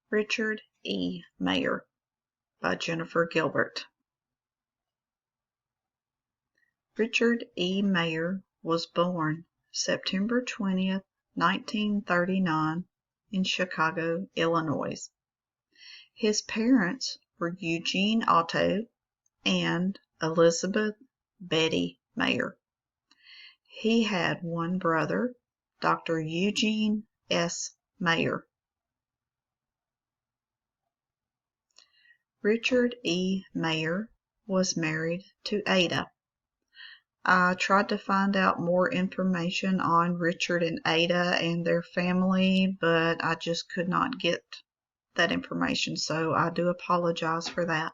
Richard E. Mayer by Jennifer Gilbert. Richard E. Mayer was born September 20th, 1939 in Chicago, Illinois. His parents were Eugene Otto and Elizabeth Betty Mayer. He had one brother, Dr. Eugene S. Mayer. Richard E. Mayer was married to Ada. I tried to find out more information on Richard and Ada and their family, but I just could not get that information, so I do apologize for that.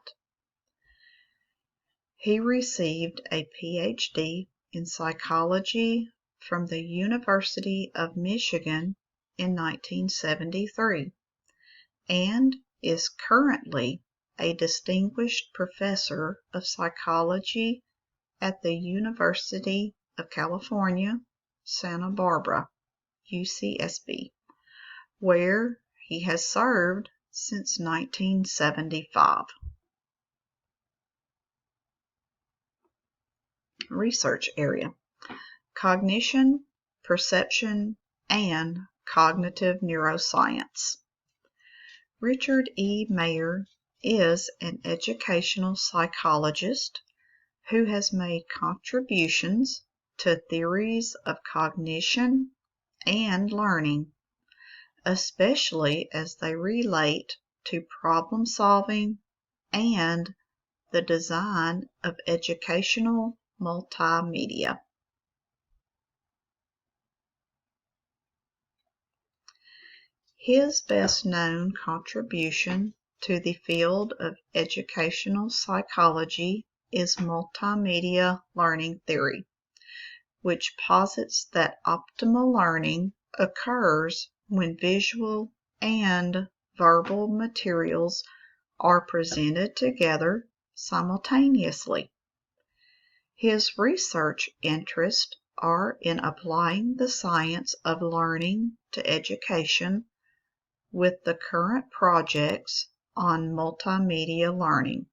He received a PhD in psychology from the University of Michigan in 1973 and is currently a distinguished professor of psychology at the University of California, Santa Barbara, UCSB, where he has served since 1975. Research area: cognition, perception, and cognitive neuroscience. Richard E. Mayer is an educational psychologist who has made contributions to theories of cognition and learning, especially as they relate to problem solving and the design of educational multimedia. His best-known contribution to the field of educational psychology is multimedia learning theory, which posits that optimal learning occurs when visual and verbal materials are presented together simultaneously. His research interests are in applying the science of learning to education with the current projects on multimedia learning,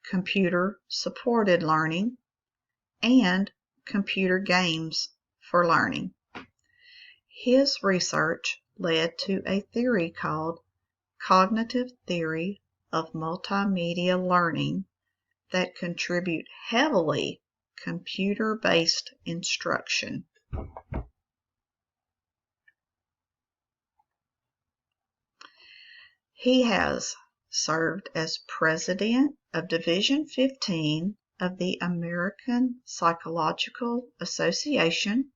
computer-supported learning, and computer games for learning. His research led to a theory called cognitive theory of multimedia learning that contribute heavily computer-based instruction. He has served as president of Division 15 of the American Psychological Association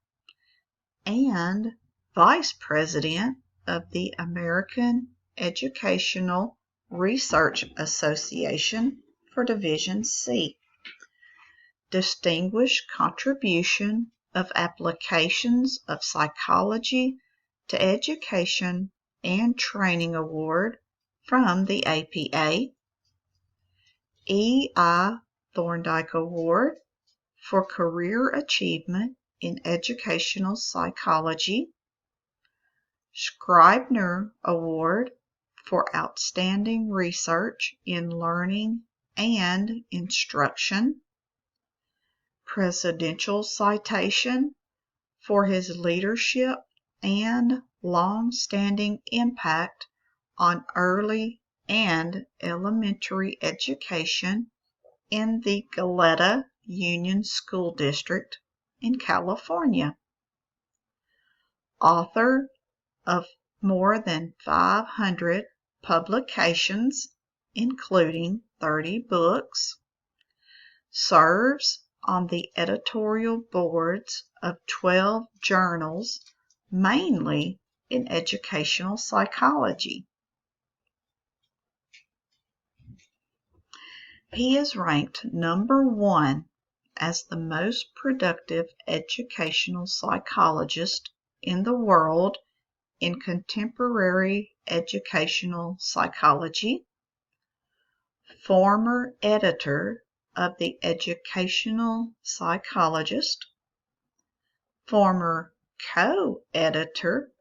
and vice president of the American Educational Research Association for Division C. Distinguished Contribution of Applications of Psychology to Education and Training Award from the APA, E.I. Thorndike Award for Career Achievement in Educational Psychology, Scribner Award for Outstanding Research in Learning and Instruction, Presidential Citation for his leadership and long-standing impact on early and elementary education in the Goleta Union School District in California. Author of more than 500 publications, including 30 books, serves on the editorial boards of 12 journals, mainly in educational psychology. He is ranked number 1 as the most productive educational psychologist in the world in contemporary educational psychology, former editor of the Educational Psychologist, former co-editor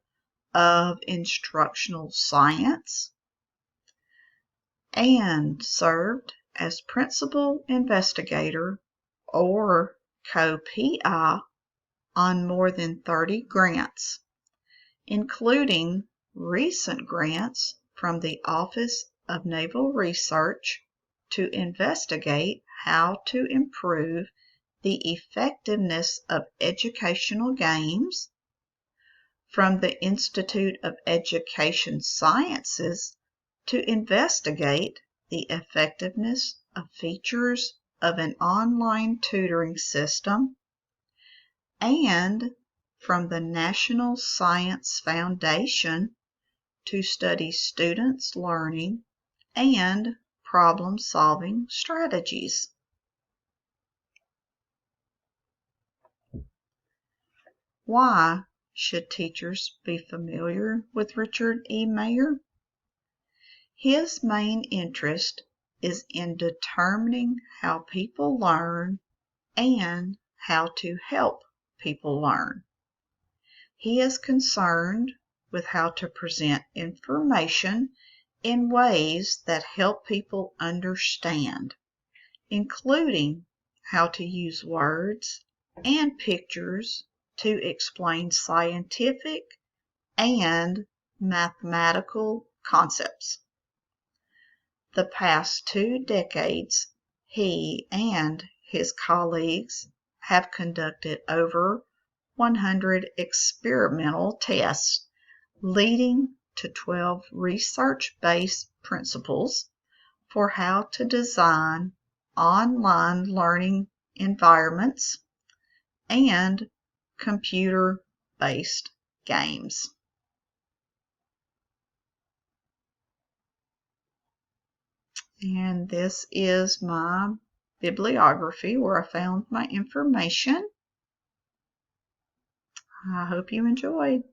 of Instructional Science, and served as principal investigator or co-PI on more than 30 grants, including recent grants from the Office of Naval Research to investigate how to improve the effectiveness of educational games, from the Institute of Education Sciences to investigate the effectiveness of features of an online tutoring system, and from the National Science Foundation to study students' learning and problem-solving strategies. Why should teachers be familiar with Richard E. Mayer? His main interest is in determining how people learn and how to help people learn. He is concerned with how to present information in ways that help people understand, including how to use words and pictures to explain scientific and mathematical concepts. The past 2 decades, he and his colleagues have conducted over 100 experimental tests, leading to 12 research-based principles for how to design online learning environments and computer-based games. And this is my bibliography where I found my information. I hope you enjoyed.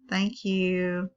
Thank you.